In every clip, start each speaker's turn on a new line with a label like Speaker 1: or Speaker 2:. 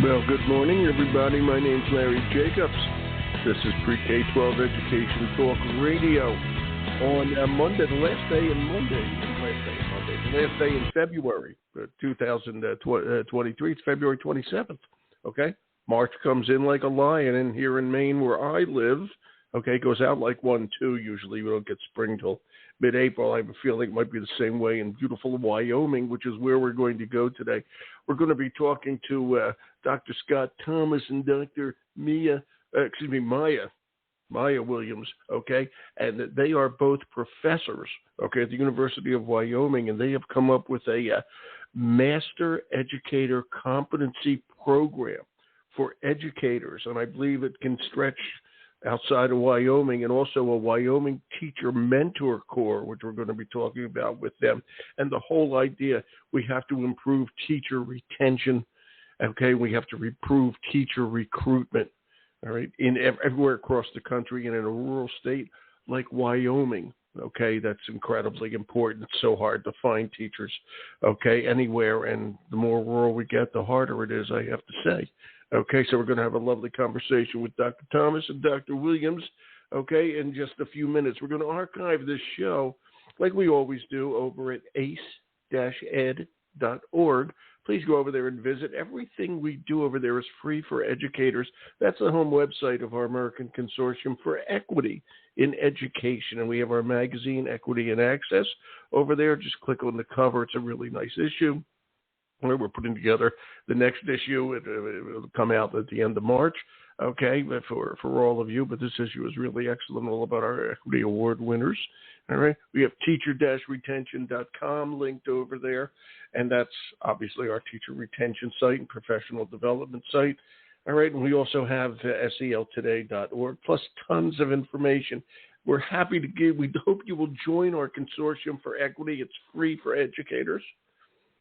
Speaker 1: Well, good morning, everybody. My name's Larry Jacobs. This is Pre-K-12 Education Talk Radio on Monday, the last day in February 2023. It's February 27th, okay? March comes in like a lion, and here in Maine where I live, okay, it goes out like 1-2 usually. We don't get spring till mid-April. I have a feeling it might be the same way in beautiful Wyoming, which is where we're going to go today. We're going to be talking to Dr. Scott Thomas and Dr. Maya Williams, okay? And they are both professors, okay, at the University of Wyoming, and they have come up with a Master Educator Competency Program for educators, and I believe it can stretch outside of Wyoming, and also a Wyoming Teacher Mentor Corps, which we're going to be talking about with them. And the whole idea, we have to improve teacher retention, okay? We have to improve teacher recruitment, all right, everywhere across the country, and in a rural state like Wyoming, okay? That's incredibly important. It's so hard to find teachers, okay, anywhere, and the more rural we get, the harder it is, I have to say. Okay, so we're going to have a lovely conversation with Dr. Thomas and Dr. Williams, okay, in just a few minutes. We're going to archive this show, like we always do, over at ace-ed.org. Please go over there and visit. Everything we do over there is free for educators. That's the home website of our American Consortium for Equity in Education, and we have our magazine, Equity and Access, over there. Just click on the cover. It's a really nice issue. We're putting together the next issue. It'll come out at the end of March, okay, for all of you. But this issue is really excellent, all about our Equity Award winners. All right. We have teacher-retention.com linked over there, and that's obviously our teacher retention site and professional development site. All right. And we also have seltoday.org, plus tons of information. We're happy to give. We hope you will join our Consortium for Equity. It's free for educators.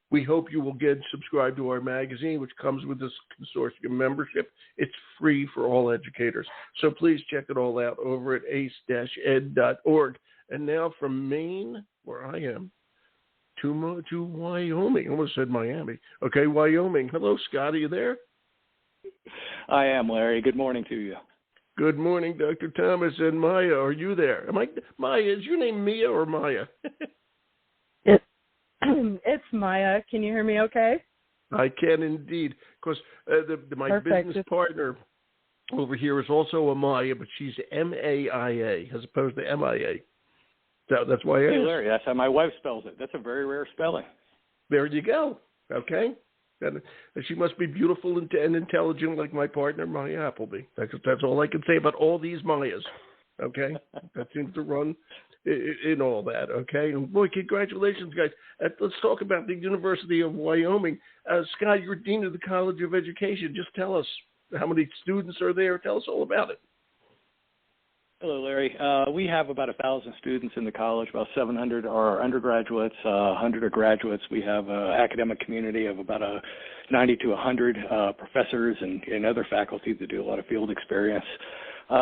Speaker 1: We hope you will subscribe to our magazine, which comes with this consortium membership. It's free for all educators. So please check it all out over at ace-ed.org. And now from Maine, where I am, to Wyoming. I almost said Miami. Okay, Wyoming. Hello, Scott. Are you there?
Speaker 2: I am, Larry. Good morning to you.
Speaker 1: Good morning, Dr. Thomas and Maya. Are you there? Maya, is your name Mia or Maya?
Speaker 3: It's Maya. Can you hear me okay?
Speaker 1: I can indeed. Because my
Speaker 3: Perfect.
Speaker 1: business partner over here is also a Maya, but she's M-A-I-A as opposed to M-I-A. That's why I asked.
Speaker 2: Hey, Larry, that's how my wife spells it. That's a very rare spelling.
Speaker 1: There you go. Okay. And she must be beautiful and intelligent like my partner, Maya Appleby. That's all I can say about all these Mayas. Okay? That seems to run in all that, okay? And boy, congratulations, guys. Let's talk about the University of Wyoming. Scott, you're Dean of the College of Education. Just tell us how many students are there. Tell us all about it.
Speaker 2: Hello, Larry. We have about 1,000 students in the college. About 700 are undergraduates, 100 are graduates. We have an academic community of about 90 to 100 professors and other faculty that do a lot of field experience.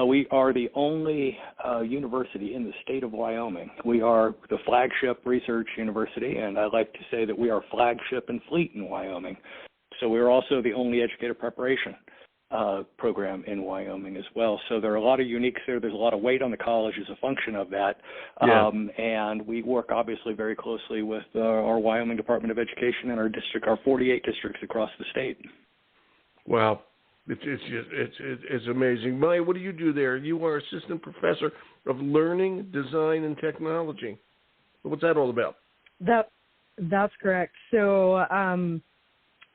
Speaker 2: We are the only university in the state of Wyoming. We are the flagship research university, and I like to say that we are flagship and fleet in Wyoming. So we're also the only educator preparation program in Wyoming as well. So there are a lot of uniques there. There's a lot of weight on the college as a function of that.
Speaker 1: Yeah.
Speaker 2: And we work obviously very closely with our Wyoming Department of Education and our 48 districts across the state.
Speaker 1: Wow. It's amazing. Maya, what do you do there? You are assistant professor of learning, design, and technology. What's that all about?
Speaker 3: That's correct. So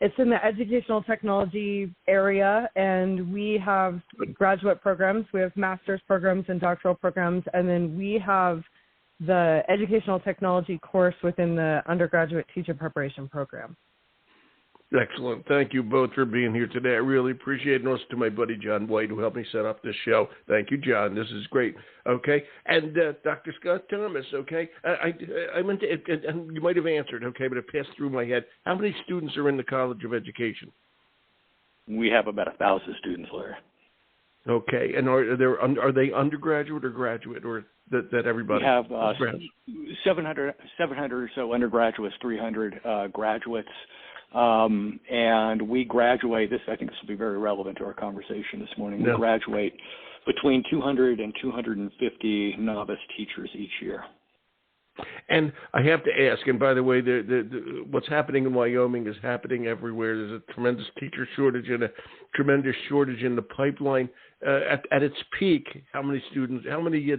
Speaker 3: it's in the educational technology area, and we have graduate programs. We have master's programs and doctoral programs, and then we have the educational technology course within the undergraduate teacher preparation program.
Speaker 1: Excellent. Thank you both for being here today. I really appreciate it. And also to my buddy John White, who helped me set up this show. Thank you, John. This is great. Okay. And Dr. Scott Thomas, okay. I meant to, and you might have answered, okay, but it passed through my head. How many students are in the College of Education?
Speaker 2: We have about 1,000 students, Larry.
Speaker 1: Okay. And are they undergraduate or graduate, or that everybody?
Speaker 2: We have 700 or so undergraduates, 300 graduates. And we graduate, I think this will be very relevant to our conversation this morning, we graduate between 200 and 250 novice teachers each year.
Speaker 1: And I have to ask, and by the way, what's happening in Wyoming is happening everywhere. There's a tremendous teacher shortage and a tremendous shortage in the pipeline. At its peak, how many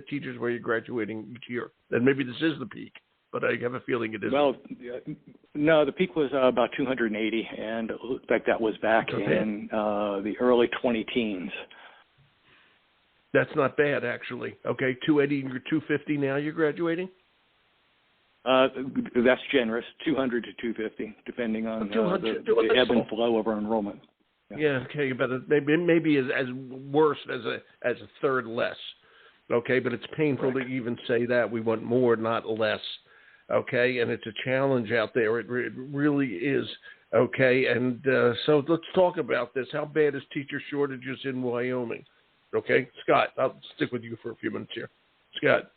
Speaker 1: teachers were you graduating each year? And maybe this is the peak, but I have a feeling it is.
Speaker 2: Well, no, the peak was about 280, and it looked like that was back in the early 2010s.
Speaker 1: That's not bad, actually. Okay, 280 or 250 now you're graduating?
Speaker 2: That's generous, 200 to 250, depending on the ebb and flow of our enrollment.
Speaker 1: Yeah, okay, but maybe as worse as a third less. Okay, but it's painful to even say that. We want more, not less. Okay, and it's a challenge out there. It really is. Okay, and so let's talk about this. How bad is teacher shortages in Wyoming? Okay, Scott, I'll stick with you for a few minutes here. Scott,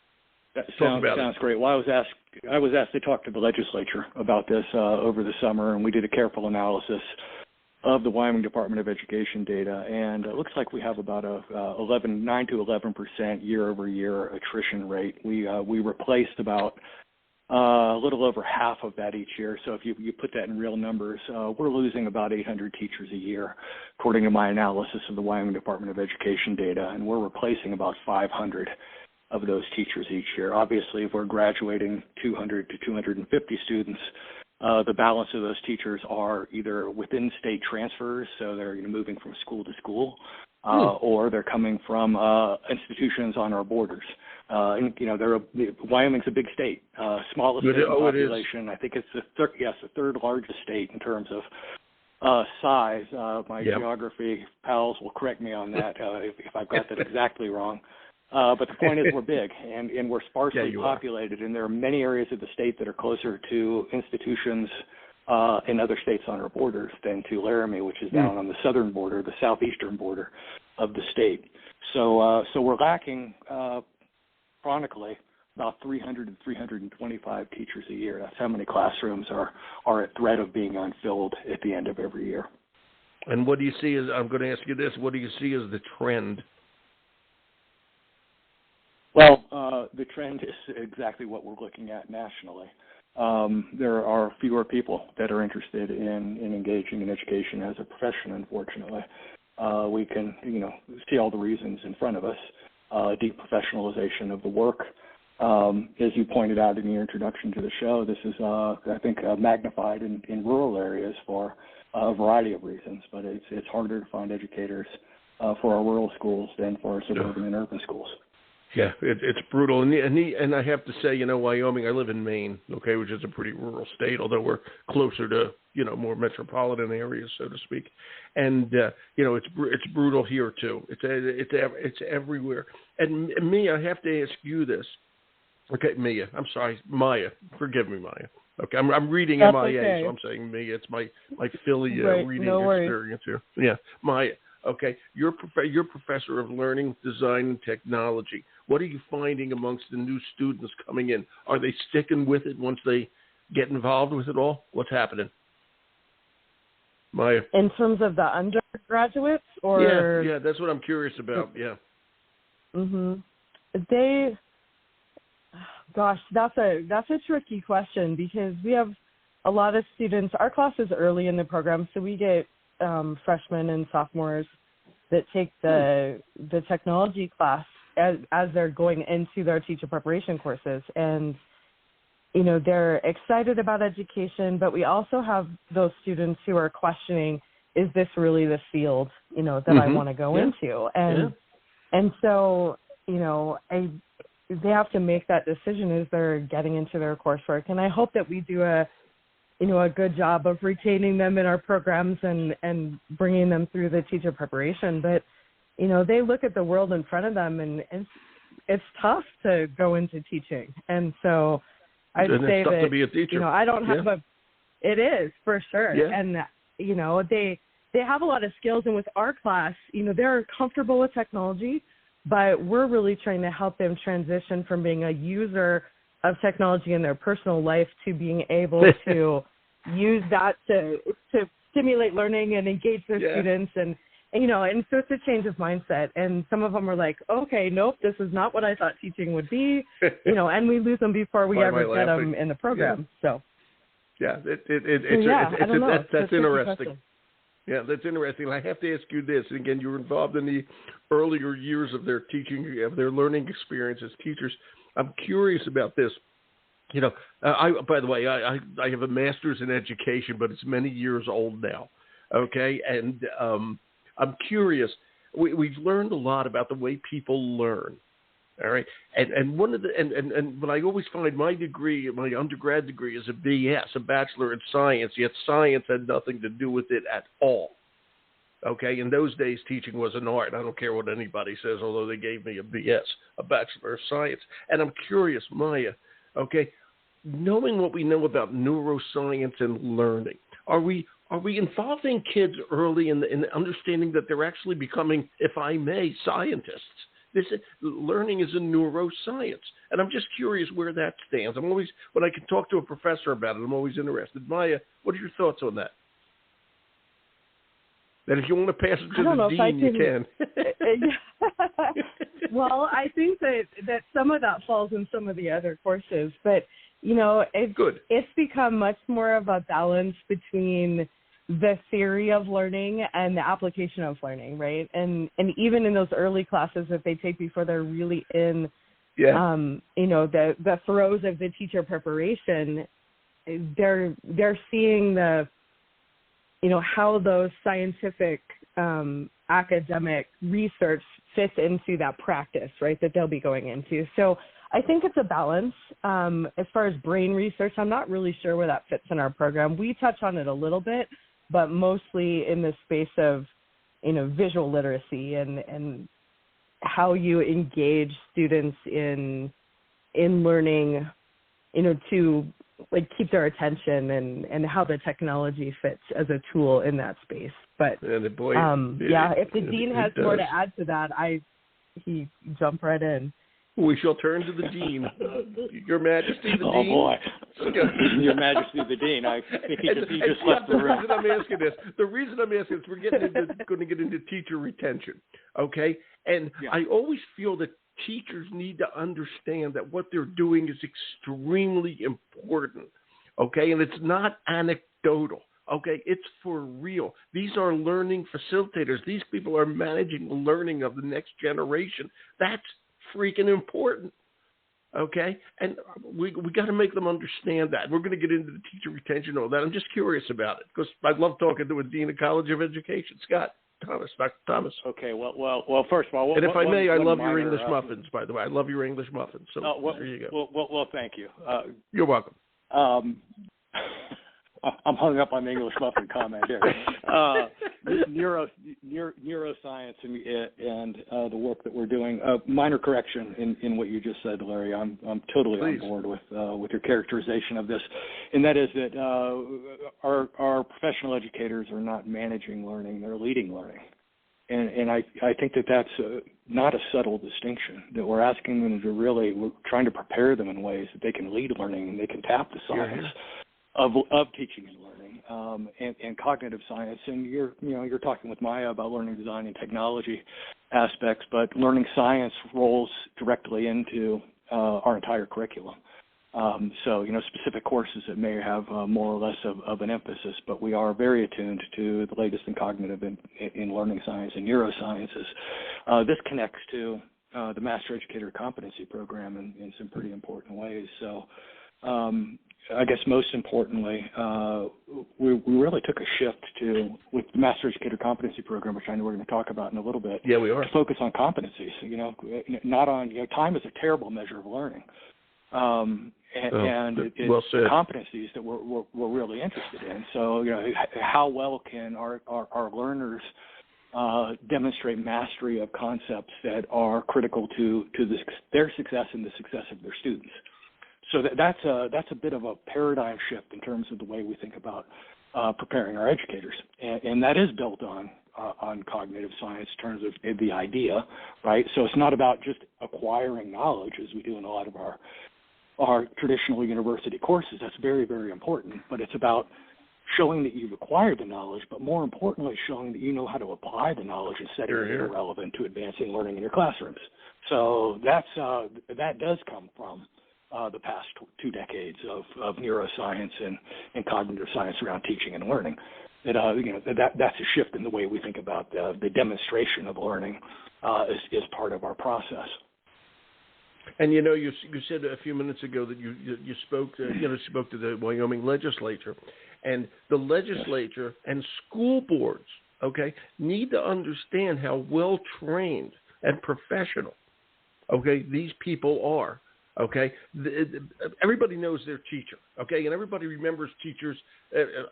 Speaker 2: that sounds great. Well, I was asked to talk to the legislature about this over the summer, and we did a careful analysis of the Wyoming Department of Education data, and it looks like we have about a 9 to 11% year-over-year attrition rate. We replaced about a little over half of that each year. So if you put that in real numbers, we're losing about 800 teachers a year, according to my analysis of the Wyoming Department of Education data, and we're replacing about 500 of those teachers each year. Obviously, if we're graduating 200 to 250 students, the balance of those teachers are either within state transfers, so they're moving from school to school, or they're coming from institutions on our borders. And Wyoming's a big state, smallest state in population. I think it's the third largest state in terms of size. My geography pals will correct me on that if I've got that exactly wrong. But the point is we're big, and we're sparsely populated, and there are many areas of the state that are closer to institutions in other states on our borders than to Laramie, which is down on the southern border, the southeastern border of the state. So we're lacking chronically about 300 to 325 teachers a year. That's how many classrooms are at threat of being unfilled at the end of every year.
Speaker 1: And what do you see as, I'm going to ask you this, what do you see as the trend?
Speaker 2: Well, the trend is exactly what we're looking at nationally. There are fewer people that are interested in engaging in education as a profession, unfortunately. We can, see all the reasons in front of us. Deprofessionalization of the work. As you pointed out in your introduction to the show, this is, I think, magnified in rural areas for a variety of reasons, but it's harder to find educators for our rural schools than for our suburban and urban schools.
Speaker 1: Yeah, it's brutal. And I have to say, Wyoming, I live in Maine, okay, which is a pretty rural state, although we're closer to, more metropolitan areas, so to speak. And, it's brutal here, too. It's everywhere. And Mia, I have to ask you this. Okay, Mia, I'm sorry, Maya. Forgive me, Maya. Okay, I'm reading
Speaker 3: That's
Speaker 1: MIA,
Speaker 3: okay.
Speaker 1: so I'm saying Mia. It's my Philly reading experience here. Yeah, Maya. Okay, you're professor of learning, design, and technology. What are you finding amongst the new students coming in? Are they sticking with it once they get involved with it all? What's happening? Maya.
Speaker 3: In terms of the undergraduates, or
Speaker 1: yeah, that's what I'm curious about. Yeah.
Speaker 3: That's a tricky question because we have a lot of students. Our class is early in the program, so we get freshmen and sophomores that take the technology class as they're going into their teacher preparation courses, and they're excited about education, but we also have those students who are questioning, is this really the field that I want to go into? And so they have to make that decision as they're getting into their coursework, and I hope that we do a good job of retaining them in our programs and bringing them through the teacher preparation. But, they look at the world in front of them, and it's tough to go into teaching. And so I'd say
Speaker 1: it's tough
Speaker 3: that,
Speaker 1: to be a teacher.
Speaker 3: I don't have it is for sure.
Speaker 1: Yeah.
Speaker 3: And, they have a lot of skills. And with our class, they're comfortable with technology, but we're really trying to help them transition from being a user of technology in their personal life to being able to use that to stimulate learning and engage their students and so it's a change of mindset. And some of them are like, okay, nope, this is not what I thought teaching would be, and we lose them before we ever get them in the program. So.
Speaker 1: Yeah, that's
Speaker 3: That's
Speaker 1: interesting. Yeah, that's interesting. I have to ask you this. And again, you were involved in the earlier years of their teaching, of their learning experience as teachers. I'm curious about this. By the way, I have a master's in education, but it's many years old now. Okay, and I'm curious. We've learned a lot about the way people learn. All right, and one of the and what I always find, my degree, my undergrad degree, is a BS, a Bachelor in Science. Yet science had nothing to do with it at all. Okay, in those days, teaching was an art. I don't care what anybody says, although they gave me a BS, a Bachelor of Science. And I'm curious, Maya. Okay, knowing what we know about neuroscience and learning, are we involving kids early in understanding that they're actually becoming, if I may, scientists? Learning is a neuroscience, and I'm just curious where that stands. I'm always, when I can talk to a professor about it, I'm always interested. Maya, what are your thoughts on that? That if you want to pass it to the dean, you can.
Speaker 3: Well, I think that some of that falls in some of the other courses, but it's become much more of a balance between the theory of learning and the application of learning, right? And even in those early classes that they take before they're really in, the throes of the teacher preparation, they're seeing the, how those scientific academic research fits into that practice, right, that they'll be going into. So I think it's a balance. As far as brain research, I'm not really sure where that fits in our program. We touch on it a little bit, but mostly in the space of, visual literacy and how you engage students in learning, to keep their attention and how the technology fits as a tool in that space. But if the dean has more to add to that, he jump right in.
Speaker 1: We shall turn to the dean. Your Majesty, the dean.
Speaker 2: Oh, boy. Your Majesty, the dean. I think he just left the room.
Speaker 1: The reason I'm asking this, we're going to get into teacher retention, okay? And I always feel that teachers need to understand that what they're doing is extremely important, okay? And it's not anecdotal, okay? It's for real. These are learning facilitators. These people are managing the learning of the next generation. That's freaking important, okay? And we got to make them understand that. We're going to get into the teacher retention and all that. I'm just curious about it because I love talking to a dean of College of Education, Dr. Thomas.
Speaker 2: Okay, well, first of all,
Speaker 1: and if I may, I love your English muffins. By the way, I love your English muffins. So there you go.
Speaker 2: Well, thank you.
Speaker 1: You're welcome.
Speaker 2: I'm hung up on the English muffin comment here. Neuroscience and the work that we're doing. Minor correction in what you just said, Larry. I'm totally on board with your characterization of this, and that is that our professional educators are not managing learning; they're leading learning. And I think that's not a subtle distinction, that we're asking them to we're trying to prepare them in ways that they can lead learning and they can tap the science of teaching and learning, and cognitive science. And you're talking with Maya about learning design and technology aspects, but learning science rolls directly into our entire curriculum. So specific courses that may have more or less of an emphasis, but we are very attuned to the latest in cognitive in learning science and neurosciences. This connects to the Master Educator Competency Program in some pretty important ways. So I guess most importantly, we really took a shift with the Master Educator Competency Program, which I know we're going to talk about in a little bit.
Speaker 1: Yeah, we are.
Speaker 2: To focus on competencies. Not on time is a terrible measure of learning, it's
Speaker 1: well said.
Speaker 2: Competencies that we're really interested in. So how well can our learners demonstrate mastery of concepts that are critical to their success and the success of their students. So that's a bit of a paradigm shift in terms of the way we think about preparing our educators, and that is built on cognitive science in terms of the idea, right? So it's not about just acquiring knowledge as we do in a lot of our traditional university courses. That's very, very important, but it's about showing that you've acquired the knowledge, but more importantly, showing that you know how to apply the knowledge and setting it relevant to advancing learning in your classrooms. So that does come from the past 2 decades of neuroscience and cognitive science around teaching and learning. That's a shift in the way we think about the demonstration of learning is part of our process.
Speaker 1: And you said a few minutes ago that you spoke to the Wyoming legislature, and the legislature and school boards, okay, need to understand how well trained and professional, okay, these people are. Okay, everybody knows their teacher. Okay, and everybody remembers teachers.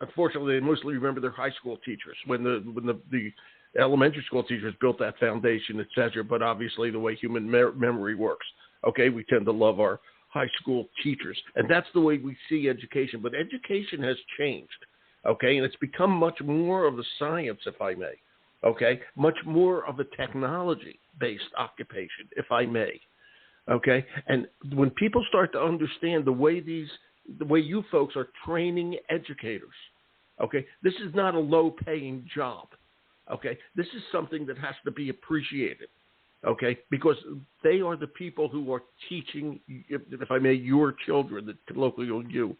Speaker 1: Unfortunately, they mostly remember their high school teachers when the elementary school teachers built that foundation, et cetera. But obviously, the way human memory works, okay, we tend to love our high school teachers, and that's the way we see education. But education has changed. Okay, and it's become much more of a science, if I may. Okay, much more of a technology-based occupation, if I may. Okay, and when people start to understand the way you folks are training educators, okay, this is not a low-paying job. Okay, this is something that has to be appreciated. Okay, because they are the people who are teaching, if I may, your children, the colloquial you.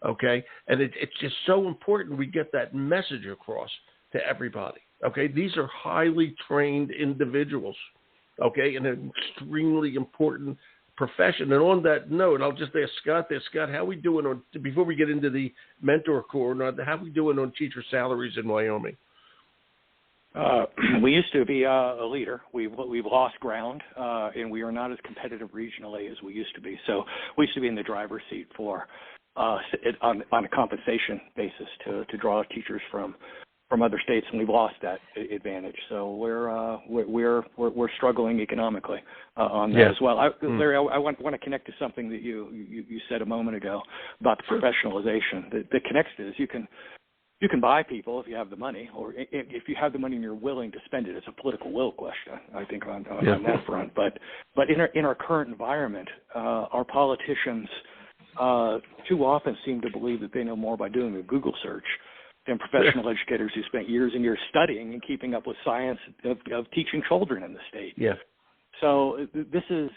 Speaker 1: Okay, and it's just so important we get that message across to everybody. Okay, these are highly trained individuals. Okay, in an extremely important profession. And on that note, I'll just ask Scott this. Scott, how are we doing before we get into the mentor core, how are we doing on teacher salaries in Wyoming?
Speaker 2: We used to be a leader. We've lost ground, and we are not as competitive regionally as we used to be. So we used to be in the driver's seat for on a compensation basis to draw teachers from other states, and we've lost that advantage. So we're struggling economically on that as well. Larry, I want to connect to something that you said a moment ago about the professionalization. The connection is you can buy people if you have the money, or if you have the money and you're willing to spend it. It's a political will question, I think, on that front. But in our current environment, our politicians too often seem to believe that they know more by doing a Google search than professional educators who spent years and years studying and keeping up with science of teaching children in the state.
Speaker 1: Yeah.
Speaker 2: So this is,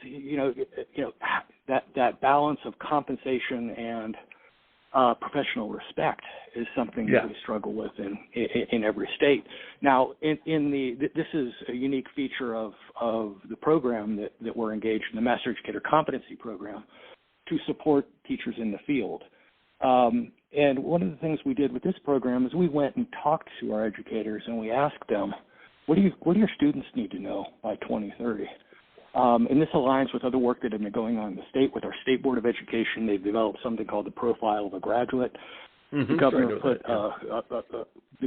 Speaker 2: that balance of compensation and professional respect is something that we struggle with in every state. Now, this is a unique feature of the program that we're engaged in, the Master Educator Competency Program, to support teachers in the field. And one of the things we did with this program is we went and talked to our educators and we asked them, what do your students need to know by 2030? And this aligns with other work that had been going on in the state. With our State Board of Education, they've developed something called the Profile of a Graduate. The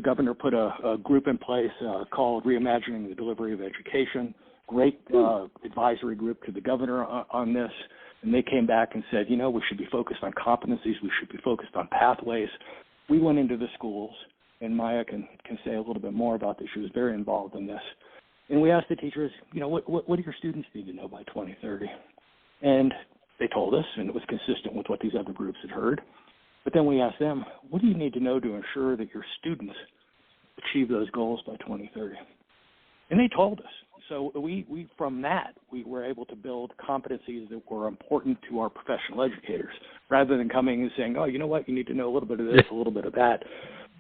Speaker 2: governor put a group in place called Reimagining the Delivery of Education. Great advisory group to the governor on this. And they came back and said, we should be focused on competencies. We should be focused on pathways. We went into the schools, and Maya can say a little bit more about this. She was very involved in this. And we asked the teachers, what do your students need to know by 2030? And they told us, and it was consistent with what these other groups had heard. But then we asked them, what do you need to know to ensure that your students achieve those goals by 2030? And they told us. So we from that, we were able to build competencies that were important to our professional educators, rather than coming and saying, you know what, you need to know a little bit of this, a little bit of that.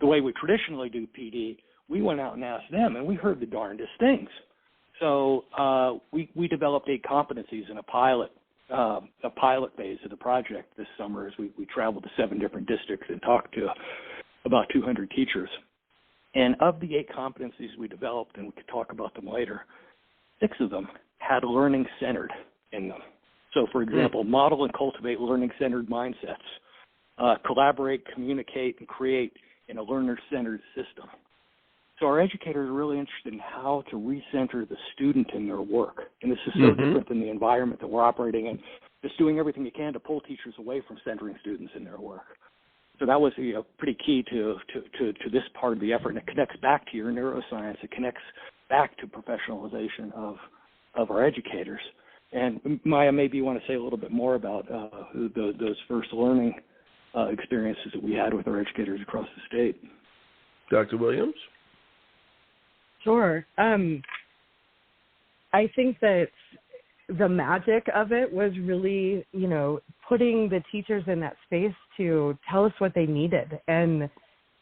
Speaker 2: The way we traditionally do PD, we went out and asked them, and we heard the darndest things. So we developed 8 competencies in a pilot phase of the project this summer as we traveled to 7 different districts and talked to about 200 teachers. And of the 8 competencies we developed, and we could talk about them later, 6 of them had learning-centered in them. So, for example, model and cultivate learning-centered mindsets, collaborate, communicate, and create in a learner-centered system. So our educators are really interested in how to recenter the student in their work. And this is so different than the environment that we're operating in. Just doing everything you can to pull teachers away from centering students in their work. So that was pretty key to this part of the effort, and it connects back to your neuroscience. It connects back to professionalization of our educators. And Maya, maybe you want to say a little bit more about those first learning experiences that we had with our educators across the state.
Speaker 1: Dr. Williams?
Speaker 3: Sure. I think that the magic of it was really, putting the teachers in that space to tell us what they needed. And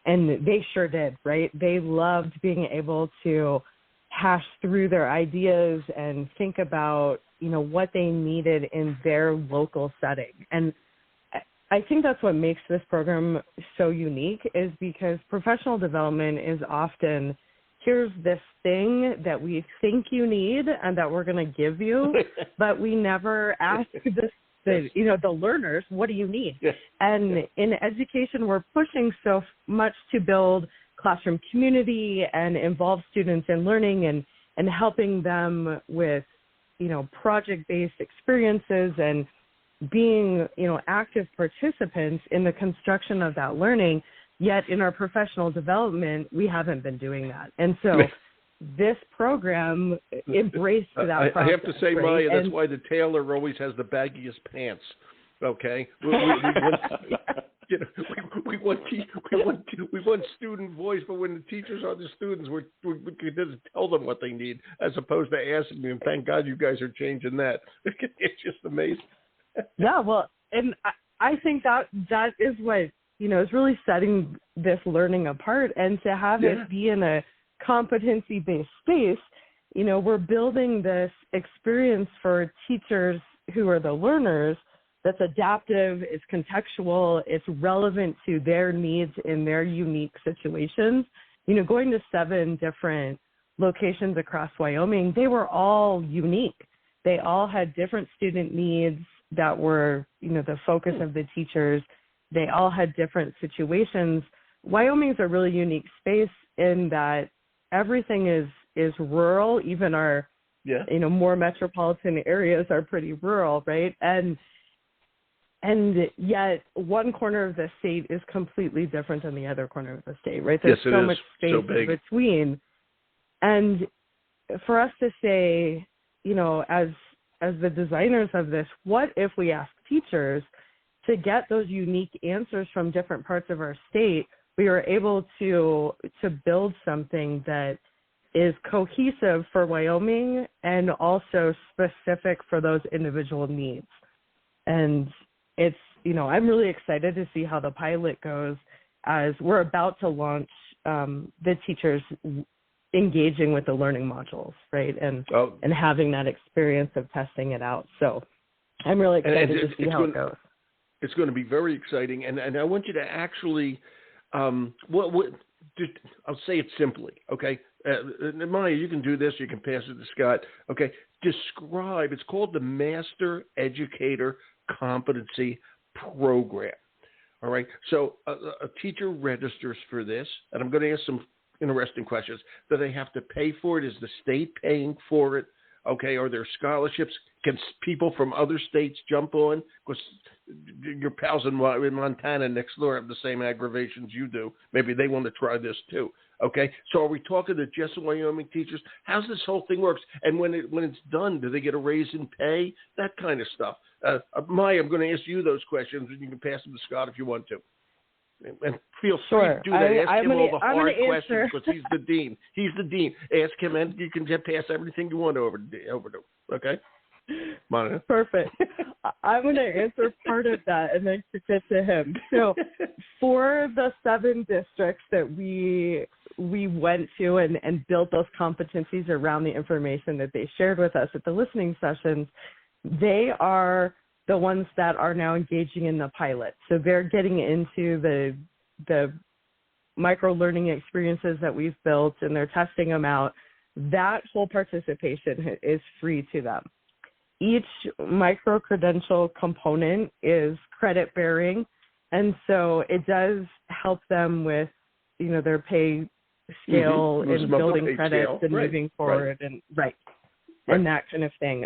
Speaker 3: they sure did, right? They loved being able to hash through their ideas and think about, what they needed in their local setting. And I think that's what makes this program so unique, is because professional development is often, here's this thing that we think you need and that we're going to give you, but we never ask the learners, what do you need?
Speaker 1: Yes.
Speaker 3: And in education, we're pushing so much to build classroom community and involve students in learning and helping them with, project-based experiences and being, active participants in the construction of that learning. Yet in our professional development, we haven't been doing that. And so this program embraced that process.
Speaker 1: I have to say,
Speaker 3: right?
Speaker 1: Maya, that's why the tailor always has the baggiest pants. Okay, we want student voice, but when the teachers are the students, we just tell them what they need as opposed to asking them. Thank God you guys are changing that. It's just amazing.
Speaker 3: Yeah, well, and I think that is what is really setting this learning apart, and to have it be in a competency-based space, we're building this experience for teachers who are the learners that's adaptive, it's contextual, it's relevant to their needs in their unique situations. Going to 7 different locations across Wyoming, they were all unique. They all had different student needs that were, the focus of the teachers. They all had different situations. Wyoming's a really unique space in that everything is rural. Even our, more metropolitan areas are pretty rural, right? And yet one corner of the state is completely different than the other corner of the state, right? There's so much space in between. And for us to say, as the designers of this, what if we ask teachers to get those unique answers from different parts of our state? We were able to build something that is cohesive for Wyoming and also specific for those individual needs. And it's, I'm really excited to see how the pilot goes, as we're about to launch the teachers engaging with the learning modules, right? And having that experience of testing it out. So I'm really excited to see how it goes.
Speaker 1: It's going to be very exciting. And I want you to actually, I'll say it simply, okay? Maya, you can do this. You can pass it to Scott. Okay. Describe, it's called the Master Educator Competency Program. All right. So a teacher registers for this, and I'm going to ask some interesting questions. Do they have to pay for it? Is the state paying for it? Okay. Are there scholarships? Can people from other states jump on? Because your pals in Montana next door have the same aggravations you do. Maybe they want to try this too. Okay. So are we talking to just Wyoming teachers? How's this whole thing works? And when it's done, do they get a raise in pay? That kind of stuff. Maya, I'm going to ask you those questions, and you can pass them to Scott if you want to. And feel free to do that. Ask him all the hard questions because he's the dean. He's the dean. Ask him, and you can just pass everything you want over to. Okay? Monica?
Speaker 3: Perfect. I'm going to answer part of that and then kick it to him. So for the 7 districts that we went to and built those competencies around the information that they shared with us at the listening sessions, they are the ones that are now engaging in the pilot. So they're getting into the micro-learning experiences that we've built, and they're testing them out. That whole participation is free to them. Each micro-credential component is credit-bearing, and so it does help them with, their pay scale and building credits and moving forward and and that kind of thing.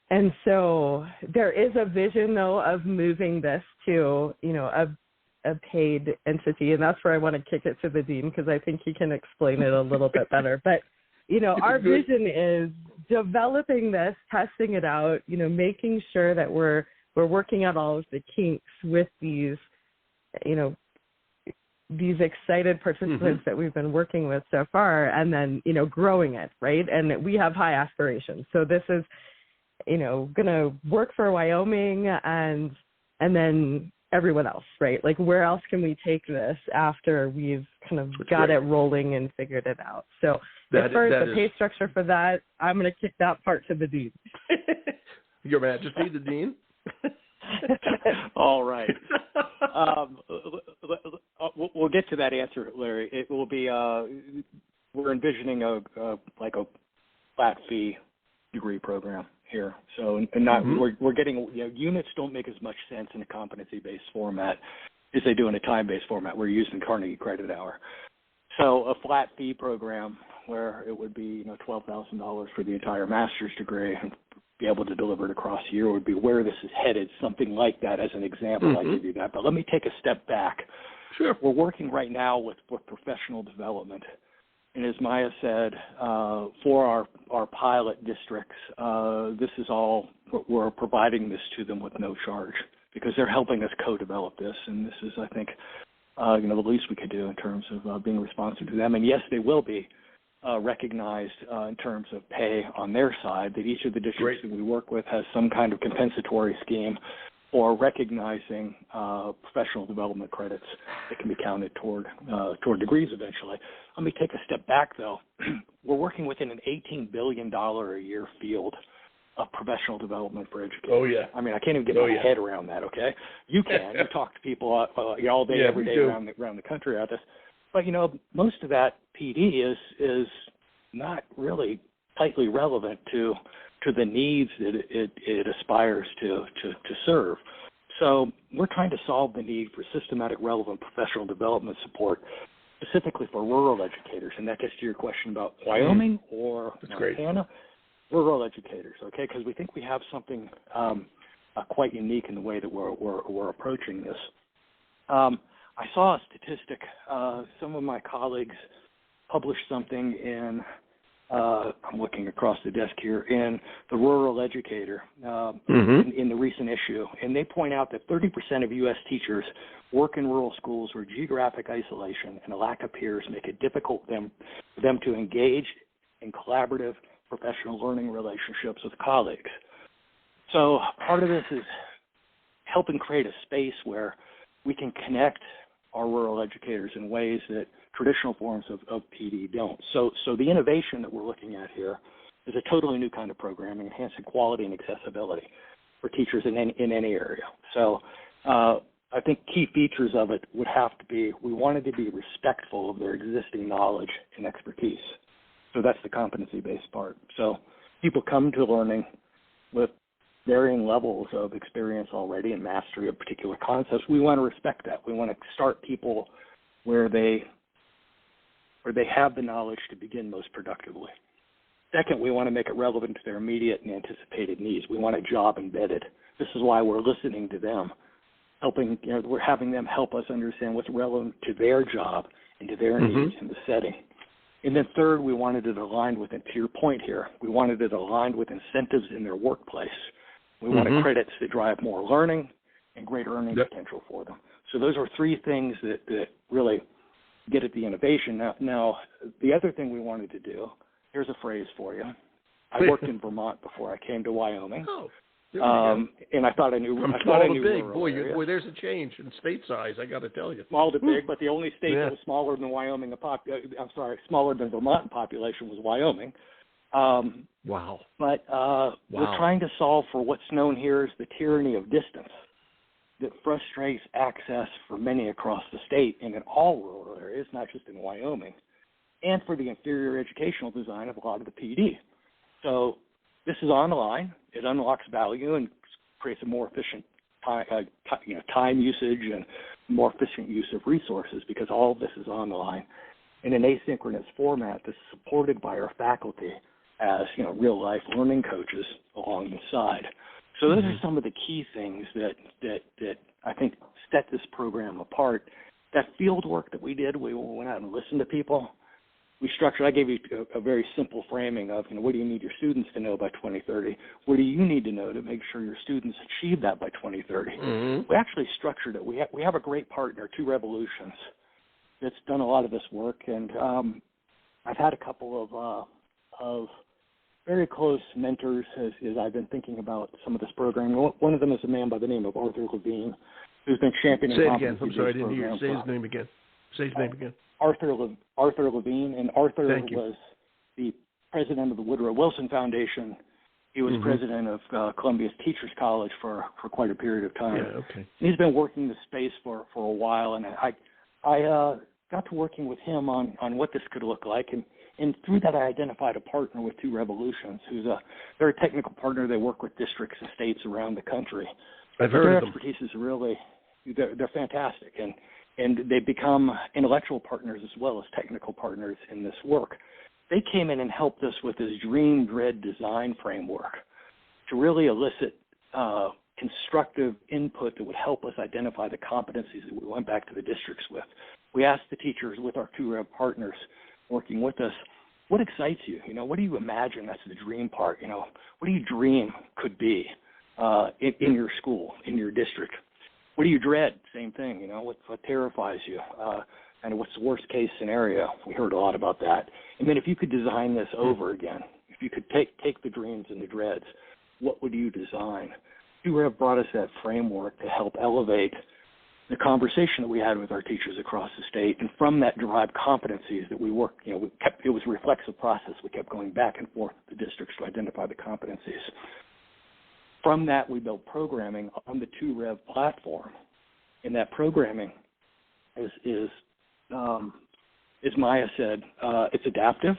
Speaker 3: And so there is a vision, though, of moving this to, a paid entity, and that's where I want to kick it to the dean because I think he can explain it a little bit better. But, our vision is developing this, testing it out, making sure that we're we're working out all of the kinks with these, these excited participants that we've been working with so far, and then, growing it, right? And we have high aspirations. So this is, going to work for Wyoming and then everyone else, right? Like, where else can we take this after we've kind of got it rolling and figured it out? So as far as the pay structure for that, I'm going to kick that part to the dean.
Speaker 1: Your Majesty, the dean.
Speaker 2: All right. We'll get to that answer, Larry. It will be we're envisioning a flat fee degree program here. So, and not we're getting units don't make as much sense in a competency-based format as they do in a time-based format. We're using Carnegie Credit Hour. So a flat fee program where it would be $12,000 for the entire master's degree and be able to deliver it across a year would be where this is headed, something like that as an example. I give you that. But let me take a step back.
Speaker 1: Sure.
Speaker 2: We're working right now with professional development. And as Maya said, for our pilot districts, this is all, we're providing this to them with no charge because they're helping us co-develop this. And this is, I think, the least we could do in terms of being responsive to them. And yes, they will be recognized in terms of pay on their side, that each of the districts that we work with has some kind of compensatory scheme for recognizing professional development credits that can be counted toward degrees eventually. Let me take a step back, though. We're working within an $18 billion a year field of professional development for educators.
Speaker 1: Oh, yeah.
Speaker 2: I mean, I can't even get my head around that, okay? You can. You talk to people all day, every day around the country about this. But, most of that PD is not really tightly relevant to the needs that it aspires to serve. So we're trying to solve the need for systematic, relevant professional development support, specifically for rural educators. And that gets to your question about Wyoming or Montana. Rural educators, okay, because we think we have something quite unique in the way that we're approaching this. I saw a statistic. Some of my colleagues published something in, I'm looking across the desk here, in the Rural Educator in the recent issue. And they point out that 30% of U.S. teachers work in rural schools where geographic isolation and a lack of peers make it difficult for them to engage in collaborative professional learning relationships with colleagues. So part of this is helping create a space where we can connect our rural educators in ways that traditional forms of PD don't. So the innovation that we're looking at here is a totally new kind of programming, enhancing quality and accessibility for teachers in any area. So I think key features of it would have to be, we wanted to be respectful of their existing knowledge and expertise. So that's the competency-based part. So people come to learning with varying levels of experience already and mastery of particular concepts. We want to respect that. We want to start people where they have the knowledge to begin most productively. Second, we want to make it relevant to their immediate and anticipated needs. We want a job embedded. This is why we're listening to them, we're having them help us understand what's relevant to their job and to their needs in the setting. And then third, we wanted it aligned with, to your point here, we wanted it aligned with incentives in their workplace. We wanted credits that drive more learning and greater earning potential for them. So those are three things that really get at the innovation. Now, the other thing we wanted to do, here's a phrase for you. I worked in Vermont before I came to Wyoming.
Speaker 1: Oh,
Speaker 2: and I thought I knew.
Speaker 1: From small to big, boy, there's a change in state size. I got to tell you.
Speaker 2: Small to big, but the only state that was smaller than Wyoming, smaller than Vermont in population was Wyoming.
Speaker 1: Wow.
Speaker 2: But we're trying to solve for what's known here as the tyranny of distance that frustrates access for many across the state and in all rural areas, not just in Wyoming, and for the inferior educational design of a lot of the PD. So this is on the line. It unlocks value and creates a more efficient time usage and more efficient use of resources because all of this is on the line in an asynchronous format that's supported by our faculty as real-life learning coaches along the side. So those are some of the key things that I think set this program apart. That field work that we did, we went out and listened to people. I gave you a very simple framing of, what do you need your students to know by 2030? What do you need to know to make sure your students achieve that by 2030?
Speaker 1: Mm-hmm.
Speaker 2: We actually structured it. We have a great partner, Two Revolutions, that's done a lot of this work, and I've had a couple of very close mentors as I've been thinking about some of this programming. One of them is a man by the name of Arthur Levine, who's been championing.
Speaker 1: Say it again. I'm sorry, I didn't hear you. Say his name again. Say his name again.
Speaker 2: Arthur Levine, and Arthur was the president of the Woodrow Wilson Foundation. He was president of Columbia's Teachers College for quite a period of time.
Speaker 1: Yeah, okay.
Speaker 2: And he's been working the space for a while, and I got to working with him on what this could look like, and through that I identified a partner with Two Revolutions, who's a very technical partner. They work with districts and states around the country.
Speaker 1: I've heard
Speaker 2: their
Speaker 1: of them.
Speaker 2: expertise is really, they're fantastic, and they become intellectual partners as well as technical partners in this work. They came in and helped us with this dream dread design framework to really elicit constructive input that would help us identify the competencies that we went back to the districts with. We asked the teachers with our Two Rev partners working with us, what excites you? What do you imagine? That's the dream part. What do you dream could be in your school, in your district? What do you dread? Same thing. What terrifies you? And what's the worst case scenario? We heard a lot about that. And then if you could design this over again, if you could take the dreams and the dreads, what would you design? Two Rev brought us that framework to help elevate the conversation that we had with our teachers across the state, and from that derived competencies that we worked, it was a reflexive process. We kept going back and forth with the districts to identify the competencies. From that, we built programming on the Two Rev platform, and that programming is Maya said, it's adaptive.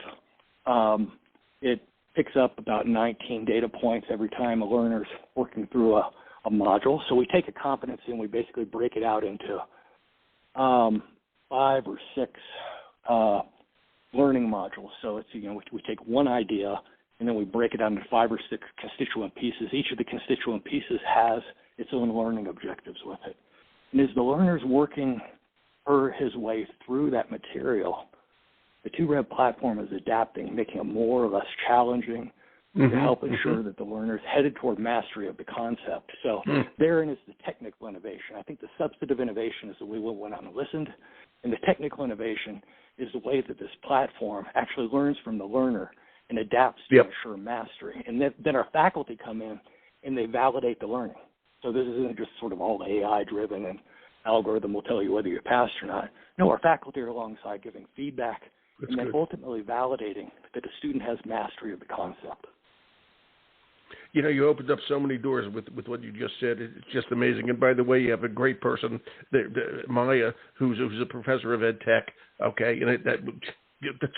Speaker 2: It picks up about 19 data points every time a learner's working through a module. So we take a competency and we basically break it out into 5 or 6 learning modules. So it's, we take one idea and then we break it down into 5 or 6 constituent pieces. Each of the constituent pieces has its own learning objectives with it. And as the learner's working his way through that material, the Two Rev platform is adapting, making it more or less challenging to help ensure that the learner's headed toward mastery of the concept. So therein is the technical innovation. I think the substantive innovation is the way we went out and listened, and the technical innovation is the way that this platform actually learns from the learner and adapts to ensure mastery. And then our faculty come in and they validate the learning. So this isn't just sort of all AI-driven and algorithm will tell you whether you passed or not. No, our faculty are alongside giving feedback and then ultimately validating that the student has mastery of the concept.
Speaker 1: You opened up so many doors with what you just said. It's just amazing. And by the way, you have a great person, Maya, who's a professor of ed tech. Okay, and that's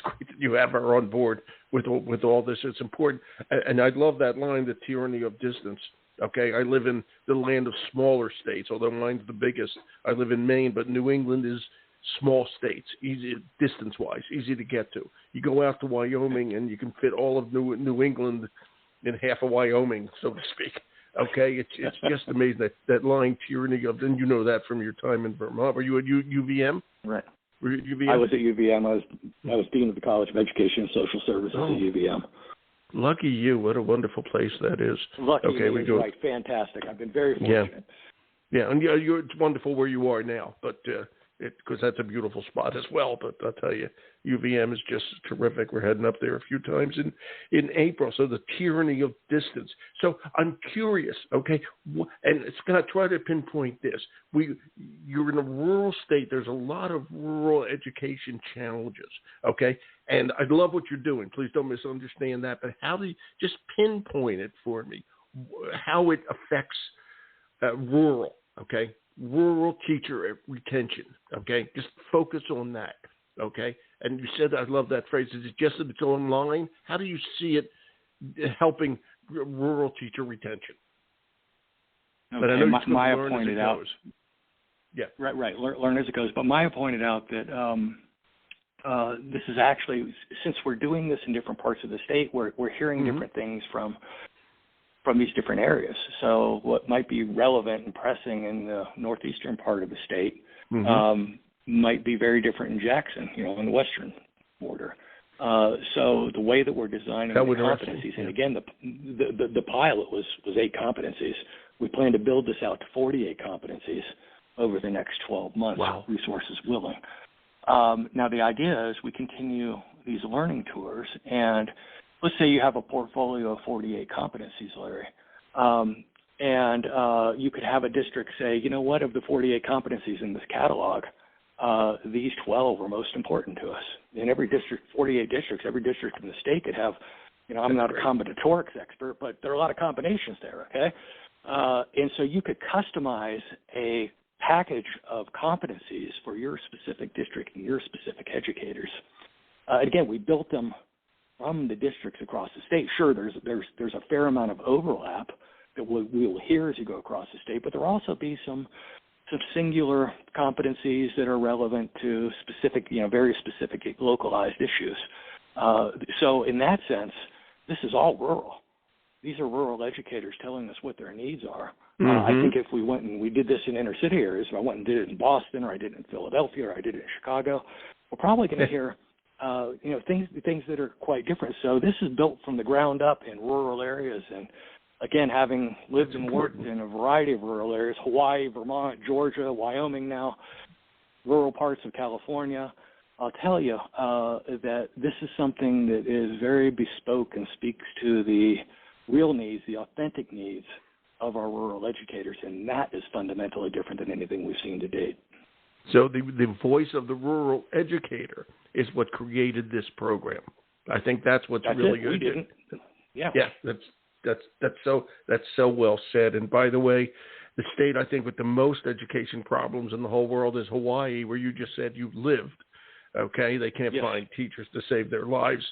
Speaker 1: great that you have her on board with all this. It's important. And I love that line, the tyranny of distance. Okay, I live in the land of smaller states, although mine's the biggest. I live in Maine, but New England is small states, easy distance-wise, easy to get to. You go out to Wyoming, and you can fit all of New England in half of Wyoming, so to speak. Okay, it's just amazing that line, tyranny of. And you know that from your time in Vermont. Were you at UVM?
Speaker 2: Right.
Speaker 1: Were you at UVM?
Speaker 2: I was at UVM. I was dean of the College of Education and Social Services at UVM.
Speaker 1: Lucky you! What a wonderful place that is.
Speaker 2: Lucky you, right? Fantastic. I've been very fortunate.
Speaker 1: Yeah, and it's wonderful where you are now, but because that's a beautiful spot as well. But I'll tell you, UVM is just terrific. We're heading up there a few times in April. So the tyranny of distance. So I'm curious, okay, and it's going to try to pinpoint this. You're in a rural state. There's a lot of rural education challenges, okay? And I love what you're doing. Please don't misunderstand that. But how do you just pinpoint it for me, how it affects rural, okay? Rural teacher retention, okay? Just focus on that, okay? And you said, I love that phrase, is it just that it's online? How do you see it helping rural teacher retention?
Speaker 2: Okay,
Speaker 1: but I know
Speaker 2: Maya pointed out.
Speaker 1: Yeah.
Speaker 2: Right, learn as it goes. But Maya pointed out that this is actually, since we're doing this in different parts of the state, we're hearing different things from these different areas. So what might be relevant and pressing in the northeastern part of the state might be very different in Jackson, on the western border. So the way that we're designing the competencies,
Speaker 1: yeah.
Speaker 2: and again, the pilot was 8 competencies. We plan to build this out to 48 competencies over the next 12 months,
Speaker 1: wow.
Speaker 2: resources willing. Now, the idea is we continue these learning tours, and let's say you have a portfolio of 48 competencies, Larry, and you could have a district say, you know what, of the 48 competencies in this catalog, these 12 are most important to us. In every district, 48 districts, every district in the state could have, you know, I'm not a combinatorics expert, but there are a lot of combinations there, okay? And so you could customize a package of competencies for your specific district and your specific educators. Again, we built them from the districts across the state. Sure, there's a fair amount of overlap that we will hear as you go across the state, but there will also be some singular competencies that are relevant to specific, you know, very specific localized issues. So in that sense, this is all rural. These are rural educators telling us what their needs are. I think if we went and we did this in inner city areas, if I went and did it in Boston, or I did it in Philadelphia, or I did it in Chicago, we're probably going to hear, you know, things that are quite different. So this is built from the ground up in rural areas, and again, having lived and worked in a variety of rural areas, Hawaii, Vermont, Georgia, Wyoming now, rural parts of California, I'll tell you that this is something that is very bespoke and speaks to the real needs, the authentic needs of our rural educators, and that is fundamentally different than anything we've seen to date.
Speaker 1: So the voice of the rural educator is what created this program. I think that's what's really good.
Speaker 2: We didn't. Yeah.
Speaker 1: Yeah, that's so well said. And by the way, the state I think with the most education problems in the whole world is Hawaii, where you just said you've lived. Okay, they can't find teachers to save their lives,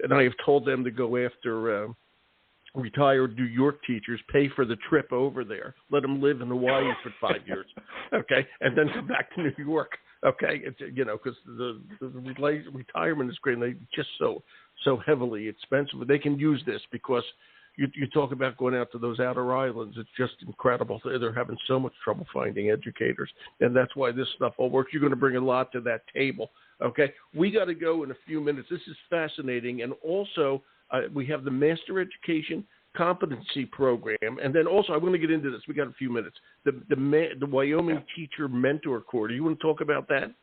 Speaker 1: and I have told them to go after retired New York teachers, pay for the trip over there, let them live in Hawaii for 5 years, okay, and then come back to New York, okay, it's, you know, because the retirement is great, and they just so heavily expensive, but they can use this because you talk about going out to those outer islands, it's just incredible. They're having so much trouble finding educators, and that's why this stuff all works. You're going to bring a lot to that table, okay? We got to go in a few minutes. This is fascinating, and also we have the Master Education Competency Program, and then also I want to get into this. We got a few minutes. The Wyoming Teacher Mentor Corps. Do you want to talk about that?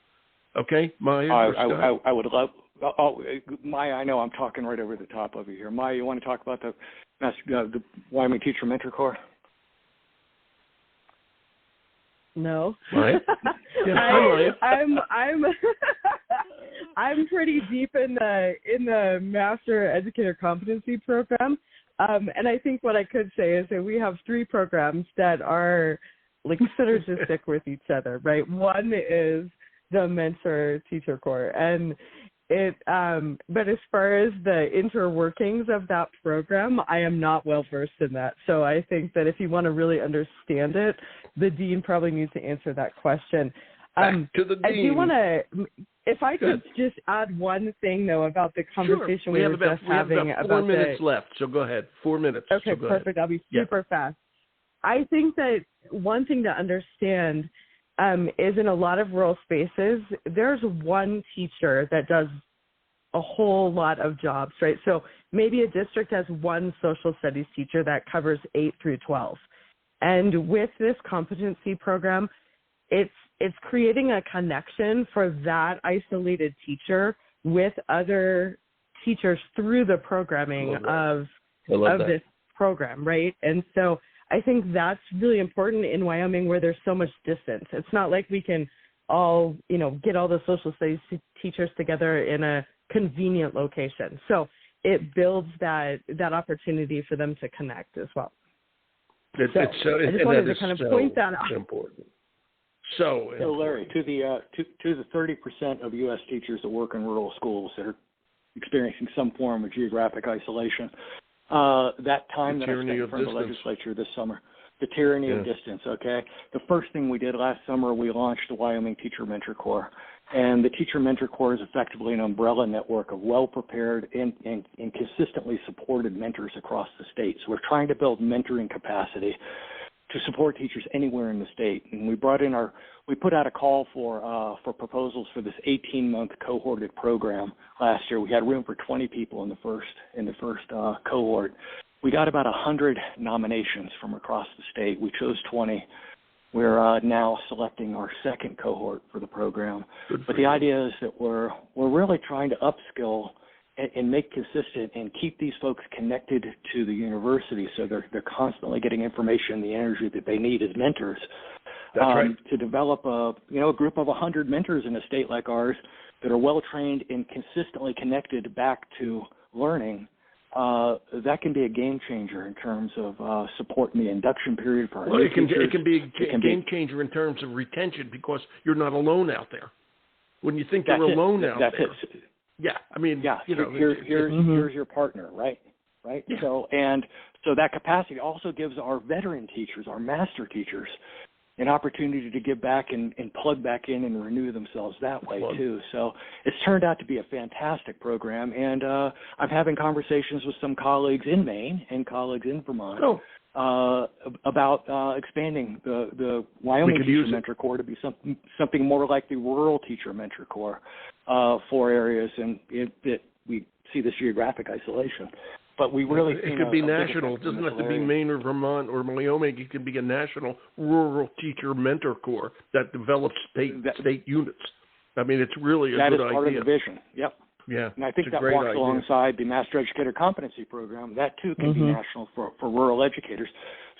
Speaker 1: Okay, Maya.
Speaker 2: I would love. Oh, Maya, I know I'm talking right over the top of you here. Maya, you want to talk about the Wyoming Teacher Mentor Corps?
Speaker 3: No.
Speaker 1: Maya? Yeah,
Speaker 3: I'm pretty deep in the Master Educator Competency Program, and I think what I could say is that we have 3 programs that are like synergistic with each other, right? One is the Mentor Teacher Corps, and it. But as far as the interworkings of that program, I am not well versed in that. So I think that if you want to really understand it, the dean probably needs to answer that question.
Speaker 1: Back to the dean.
Speaker 3: I do want to. If I could just add one thing, though, about the conversation we were just having.
Speaker 1: We have about 4 minutes left, so go ahead. 4 minutes.
Speaker 3: Okay,
Speaker 1: so
Speaker 3: perfect.
Speaker 1: Ahead.
Speaker 3: I'll be super fast. I think that one thing to understand is in a lot of rural spaces, there's one teacher that does a whole lot of jobs, right? So maybe a district has one social studies teacher that covers 8 through 12. And with this competency program, it's creating a connection for that isolated teacher with other teachers through the programming of this program, right? And so I think that's really important in Wyoming where there's so much distance. It's not like we can all, you know, get all the social studies teachers together in a convenient location. So it builds that opportunity for them to connect as well. I just wanted to kind of point that out.
Speaker 1: Important.
Speaker 2: So Larry, to the 30% of U.S. teachers that work in rural schools that are experiencing some form of geographic isolation, that time that I spent in front of the legislature this summer, the tyranny of distance, okay? The first thing we did last summer, we launched the Wyoming Teacher Mentor Corps. And the Teacher Mentor Corps is effectively an umbrella network of well-prepared and consistently supported mentors across the state. So we're trying to build mentoring capacity to support teachers anywhere in the state. And we put out a call for proposals for this 18-month cohorted program last year. We had room for 20 people in the first cohort. We got about 100 nominations from across the state. We chose 20. We're now selecting our second cohort for the program. But the idea is that we're really trying to upskill and make consistent and keep these folks connected to the university, so they're constantly getting information, the energy that they need as mentors.
Speaker 1: That's right.
Speaker 2: To develop a group of 100 mentors in a state like ours that are well trained and consistently connected back to learning. That can be a game changer in terms of supporting the induction period for our new teachers.
Speaker 1: It can be a game changer in terms of retention, because you're not alone out there. When you think you're alone out there. Yeah, I mean,
Speaker 2: here's your partner, right?
Speaker 1: Yeah.
Speaker 2: So that capacity also gives our veteran teachers, our master teachers, an opportunity to give back and plug back in and renew themselves that way too. So it's turned out to be a fantastic program, and I'm having conversations with some colleagues in Maine and colleagues in Vermont about expanding the Wyoming Teacher Mentor Corps to be something more like the Rural Teacher Mentor Corps for areas, and that we see this geographic isolation. But we really
Speaker 1: it could be national. It doesn't have to be Maine or Vermont or Wyoming. It could be a national Rural Teacher Mentor Corps that develops state units. I mean, it's really a good idea.
Speaker 2: That is part of the vision. Yep.
Speaker 1: Yeah.
Speaker 2: And I think that walks alongside the Master Educator Competency Program. That too can be national for rural educators.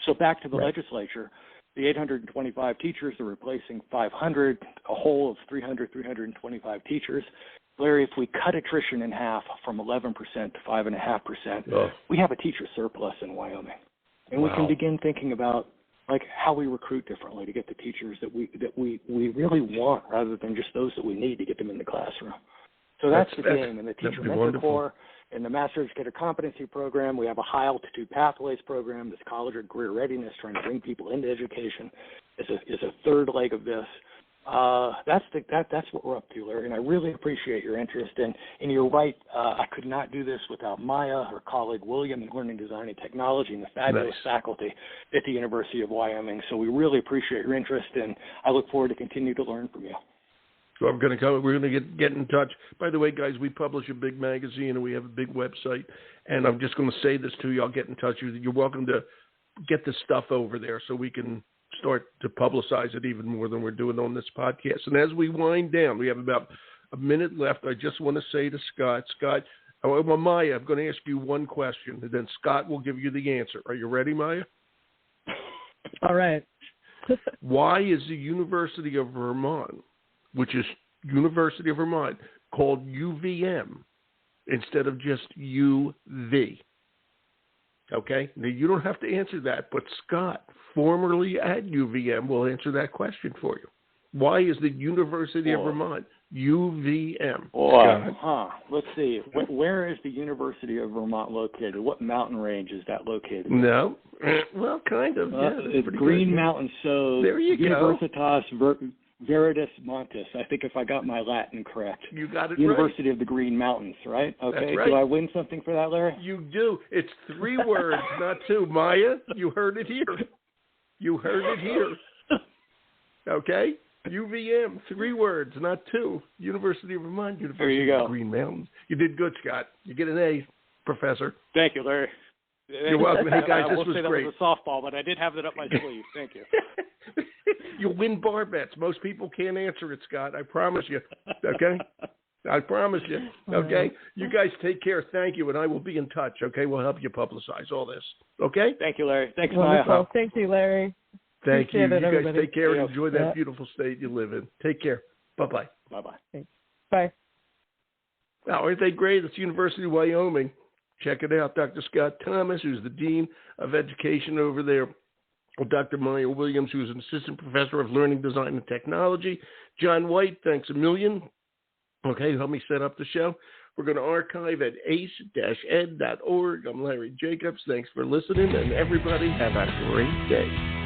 Speaker 2: So back to the legislature, the 825 teachers are replacing 500, a whole of 325 teachers. Larry, if we cut attrition in half from 11% to 5.5%, we have a teacher surplus in Wyoming, and we can begin thinking about like how we recruit differently to get the teachers that we really want, rather than just those that we need to get them in the classroom. So that's the game. In the Teacher Mentor Corps, in the Master Educator Competency Program, we have a High Altitude Pathways program, this college or career readiness, trying to bring people into education is a third leg of this. That's what we're up to, Larry, and I really appreciate your interest. And you're right, I could not do this without Maya, her colleague William in Learning Design and Technology, and the fabulous faculty at the University of Wyoming. So we really appreciate your interest, and I look forward to continue to learn from you.
Speaker 1: So we're going to get in touch. By the way, guys, we publish a big magazine and we have a big website. And I'm just going to say this to you. I'll get in touch with you. You're welcome to get this stuff over there so we can start to publicize it even more than we're doing on this podcast. And as we wind down, we have about a minute left. I just want to say to Scott, Maya, I'm going to ask you one question, and then Scott will give you the answer. Are you ready, Maya?
Speaker 3: All right.
Speaker 1: Why is the University of Vermont, which is University of Vermont, called UVM instead of just UV? Okay? Now, you don't have to answer that, but Scott, formerly at UVM, will answer that question for you. Why is the University of Vermont UVM?
Speaker 2: Let's see. Where is the University of Vermont located? What mountain range is that located?
Speaker 1: No. Well, kind of.
Speaker 2: It's Green Mountain. So
Speaker 1: there you
Speaker 2: Universitas Veritas Montes. I think if I got my Latin correct.
Speaker 1: You got it
Speaker 2: University
Speaker 1: right.
Speaker 2: of the Green Mountains, right? Okay.
Speaker 1: That's right.
Speaker 2: Do I win something for that, Larry?
Speaker 1: You do. It's 3 words, not 2. Maya, you heard it here. You heard it here. Okay? UVM, 3 words, not 2. University of Vermont, University of the Green Mountains. You did good, Scott. You get an A, Professor.
Speaker 2: Thank you, Larry.
Speaker 1: You're welcome. Hey, guys, this was great.
Speaker 2: That was a softball, but I did have that up my sleeve. Thank you.
Speaker 1: You'll win bar bets. Most people can't answer it, Scott. I promise you. Okay? I promise you. Okay? You guys take care. Thank you, and I will be in touch. Okay? We'll help you publicize all this. Okay?
Speaker 2: Thank you, Larry. Thanks,
Speaker 3: Wonderful.
Speaker 2: Maya.
Speaker 3: Thank you, Larry.
Speaker 1: Thank you. You guys
Speaker 3: everybody.
Speaker 1: take care and enjoy that beautiful state you live in. Take care. Bye-bye.
Speaker 2: Bye-bye.
Speaker 3: Thanks. Bye.
Speaker 1: Now, aren't they great? It's University of Wyoming. Check it out. Dr. Scott Thomas, who's the Dean of Education over there. Dr. Maya Williams, who's an Assistant Professor of Learning Design and Technology. John White, thanks a million. Okay, help me set up the show. We're going to archive at ace-ed.org. I'm Larry Jacobs. Thanks for listening, and everybody have a great day.